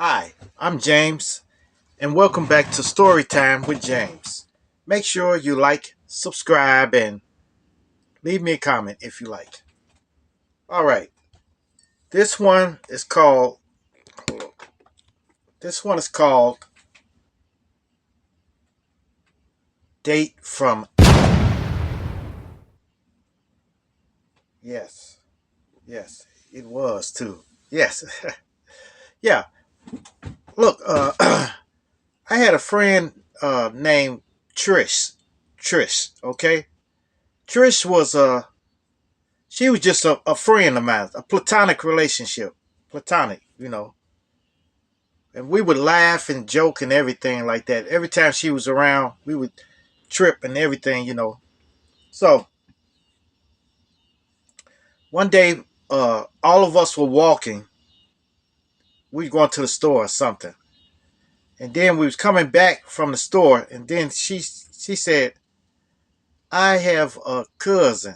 Hi, I'm James, and welcome back to Storytime with James. Make sure you like, subscribe, and leave me a comment if you like. All right, this one is called. This one is called "Date from." Yes, yes, it was too. Yes, yeah. Look, I had a friend named Trish. Trish, okay. Trish was she was just a friend of mine, a platonic relationship, platonic. And we would laugh and joke and everything like that. Every time she was around, we would trip and everything. So one day, all of us were walking. We were going to the store or something, and then we was coming back from the store, and then she said, "I have a cousin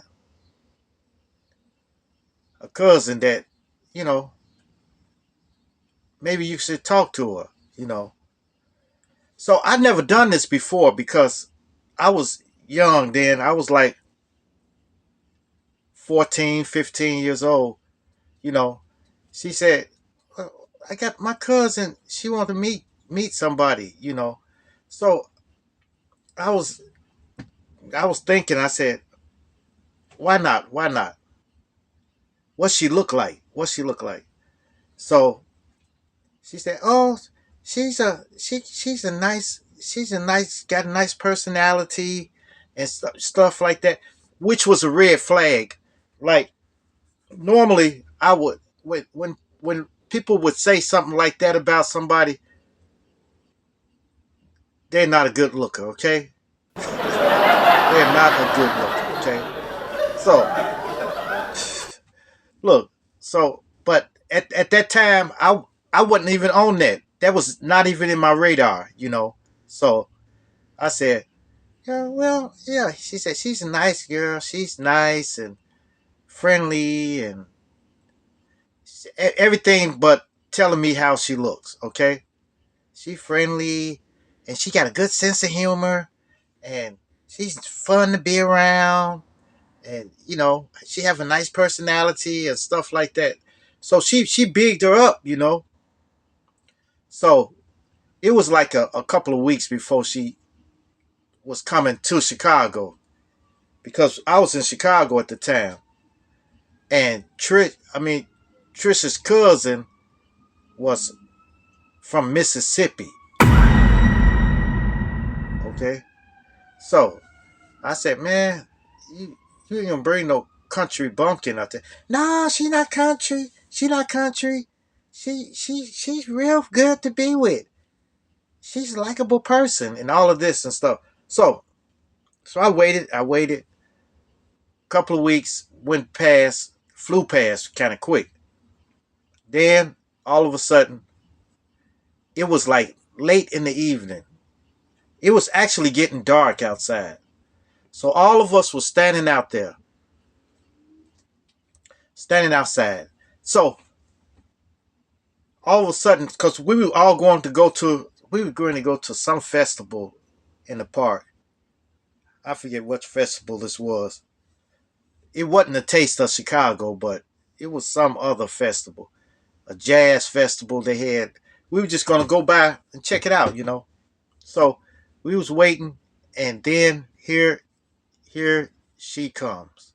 that, you know, maybe you should talk to her." So I'd never done this before because I was young then. I was like 14, 15 years old. You know, she said, well, I got my cousin. She wanted to meet somebody. So I was I was thinking. I said, why not? Why not? What she look like? What she look like? So she said, oh, she's a nice got a nice personality and stuff like that, which was a red flag. Like normally I would when people would say something like that about somebody, they're not a good looker, okay? They're not a good looker, okay? So look, but at that time I wasn't even on that. That was not even in my radar. So I said, yeah, well, yeah. She said she's a nice girl. She's nice and friendly and everything, but telling me how she looks. Okay, she friendly and she got a good sense of humor and she's fun to be around and she have a nice personality and stuff like that. So she bigged her up. So it was like a couple of weeks before she was coming to Chicago because I was in Chicago at the time, and Trish's cousin was from Mississippi. Okay, so I said, man, you ain't gonna bring no country bumpkin out there. No, she not country. She not country. She's real good to be with. She's a likable person and all of this and stuff. So I waited. I waited. A couple of weeks went past, flew past kind of quick. Then all of a sudden, it was like late in the evening. It was actually getting dark outside. So all of us was standing outside. So all of a sudden, because we were going to go to some festival in the park. I forget what festival this was. It wasn't a Taste of Chicago, but it was some other festival, a jazz festival they had. We were just gonna go by and check it out. So we was waiting, and then here she comes.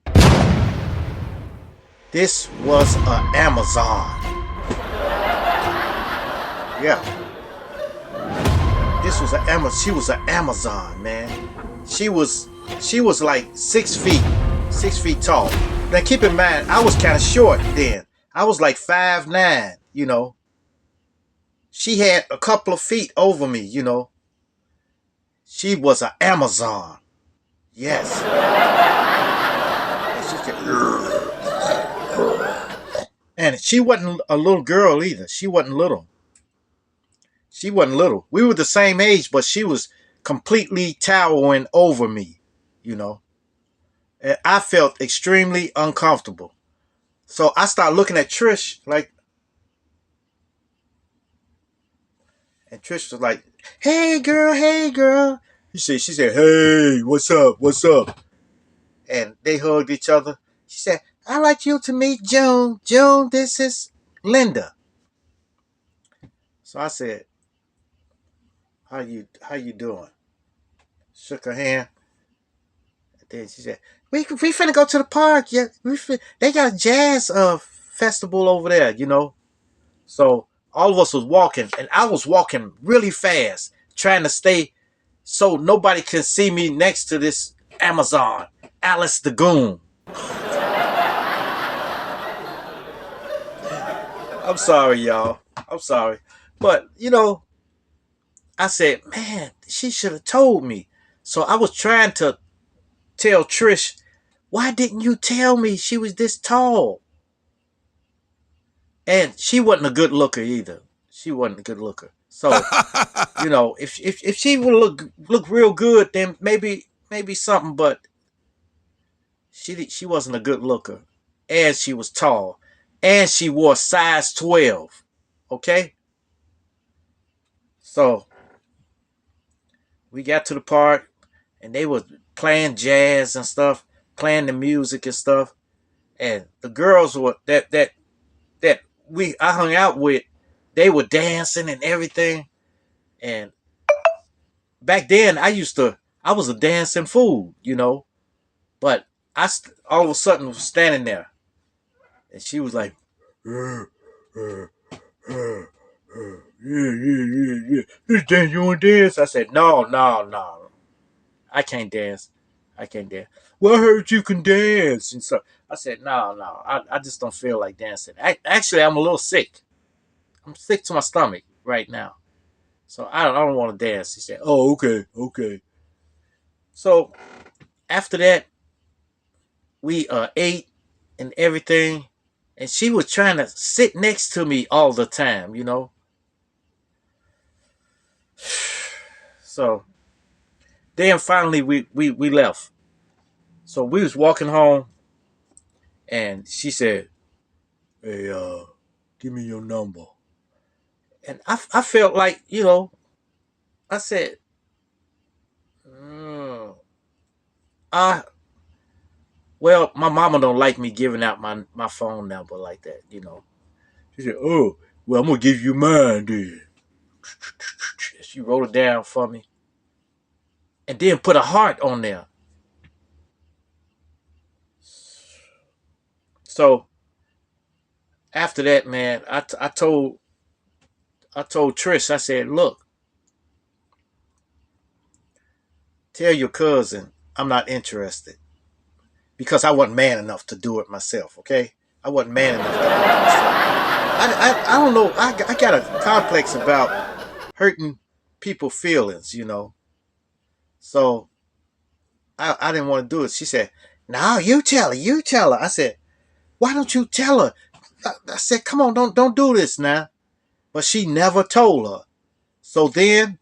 This was a Amazon. Yeah, this was a Amazon. She was an Amazon, man. She was she was like 6 feet tall. Now keep in mind, I was kind of short then. I was like 5'9". She had a couple of feet over me. She was an Amazon. Yes. And she wasn't a little girl either. She wasn't little. She wasn't little. We were the same age, but she was completely towering over me. And I felt extremely uncomfortable. So I started looking at Trish like, And Trish was like, hey girl, hey girl. She said, hey, what's up? What's up? And they hugged each other. She said, I'd like you to meet June. June, this is Linda. So I said, how you doing? Shook her hand. And then she said, we finna go to the park. Yeah, they got a jazz festival over there, you know. So all of us was walking, and I was walking really fast, trying to stay so nobody can see me next to this Amazon, Alice the Goon. I'm sorry, y'all. I'm sorry. But, I said, man, she should have told me. So I was trying to tell Trish, why didn't you tell me she was this tall? And she wasn't a good looker either. She wasn't a good looker. So, if she would look real good, then maybe something, but she wasn't a good looker. And she was tall. And she wore size 12. Okay? So we got to the park and they was playing jazz and stuff, playing the music and stuff. And the girls were that I hung out with, they were dancing and everything. And back then I was a dancing fool, but all of a sudden was standing there and she was like, yeah, yeah. This dance, you want to dance? I said, no, no, no. I can't dance. I can't dance. Well, I heard you can dance. And so I said, no, no. I just don't feel like dancing. Actually, I'm a little sick. I'm sick to my stomach right now. So I don't want to dance. He said, oh, okay, okay. So after that, we ate and everything. And she was trying to sit next to me all the time. So then finally we left. So we was walking home and she said, hey, give me your number. And I felt like, I said, mm, I well, my mama don't like me giving out my phone number like that. She said, oh, well, I'm gonna give you mine then. She wrote it down for me. And then put a heart on there. So after that, man, I told Trish, I said, look, tell your cousin I'm not interested. Because I wasn't man enough to do it myself, okay? I wasn't man enough to do it myself. I don't know. I got a complex about hurting people's feelings. So I didn't want to do it. She said, no, you tell her. You tell her. I said, why don't you tell her? I said, come on, don't do this now. But she never told her. So then,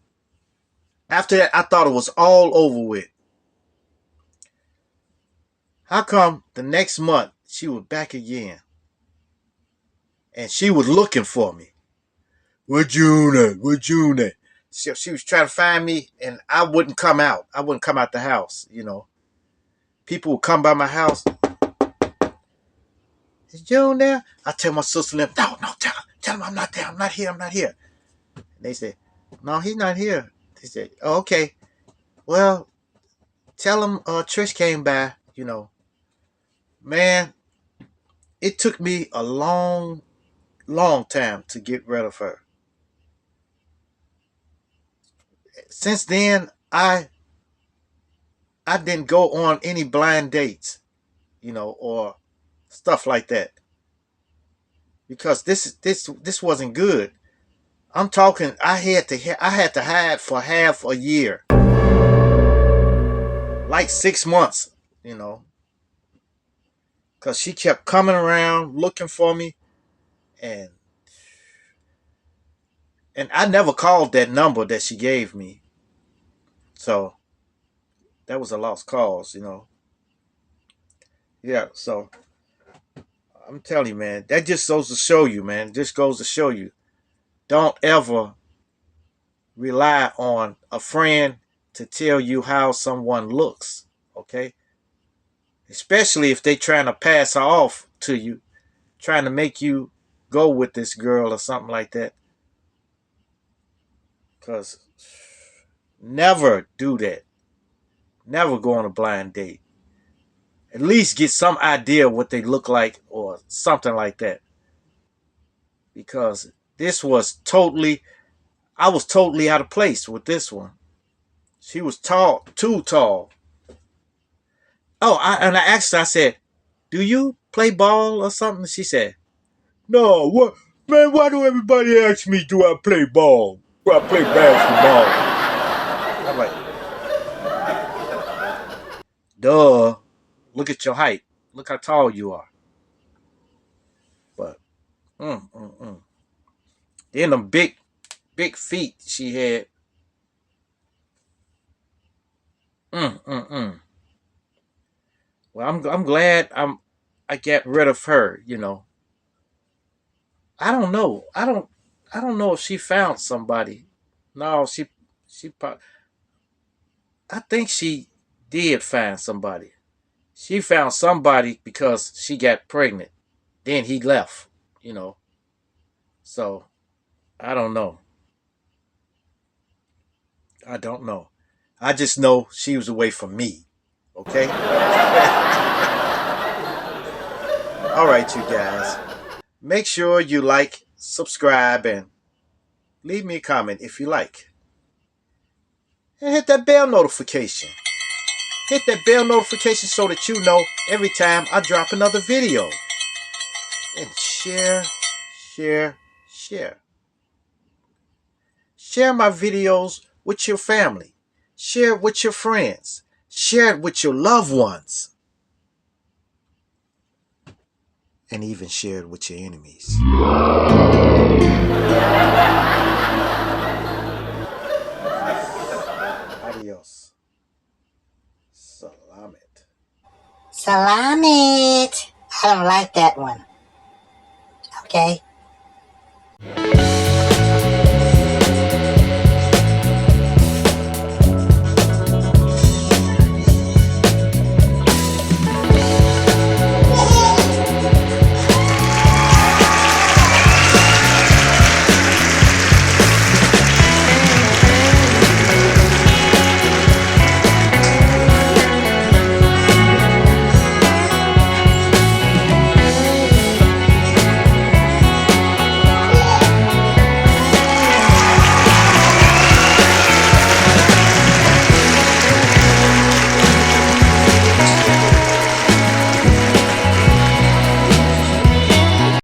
after that, I thought it was all over with. How come the next month she was back again? And she was looking for me. Where June at? Where June at? She was trying to find me, and I wouldn't come out. I wouldn't come out the house. People would come by my house. Is June there? I tell my sister, no, tell him I'm not there. I'm not here. I'm not here. And they say, no, he's not here. They say, oh, okay. Well, tell him Trish came by. Man, it took me a long, long time to get rid of her. Since then, I didn't go on any blind dates, or stuff like that. Because this wasn't good. I'm talking. I had to hide for half a year, like 6 months. You know, because she kept coming around looking for me, and I never called that number that she gave me. So that was a lost cause. Yeah. So I'm telling you, man, that just goes to show you, man. Just goes to show you. Don't ever rely on a friend to tell you how someone looks, okay? Especially if they trying to pass her off to you, trying to make you go with this girl or something like that. Because never do that. Never go on a blind date. At least get some idea what they look like or something like that. Because this was totally, I was totally out of place with this one. She was tall, too tall. Oh, and I asked her, I said, do you play ball or something? She said, no, what? Man, why do everybody ask me, do I play ball? Do I play basketball? I'm like, duh. Look at your height. Look how tall you are. But, mm, mm, mm. Then them big feet she had. Mm, mm, mm. Well, I'm glad I got rid of her. You know, I don't know. I don't know if she found somebody. No, she. I think she did find somebody. She found somebody because she got pregnant. Then he left. You know, so I don't know. I don't know. I just know she was away from me. Okay. All right, you guys. Make sure you like, subscribe, and leave me a comment if you like. And hit that bell notification. Hit that bell notification so that you know every time I drop another video. And share, share, share. Share my videos with your family. Share it with your friends. Share it with your loved ones. And even share it with your enemies. Adios. Salamat. Salamit. I don't like that one. Okay?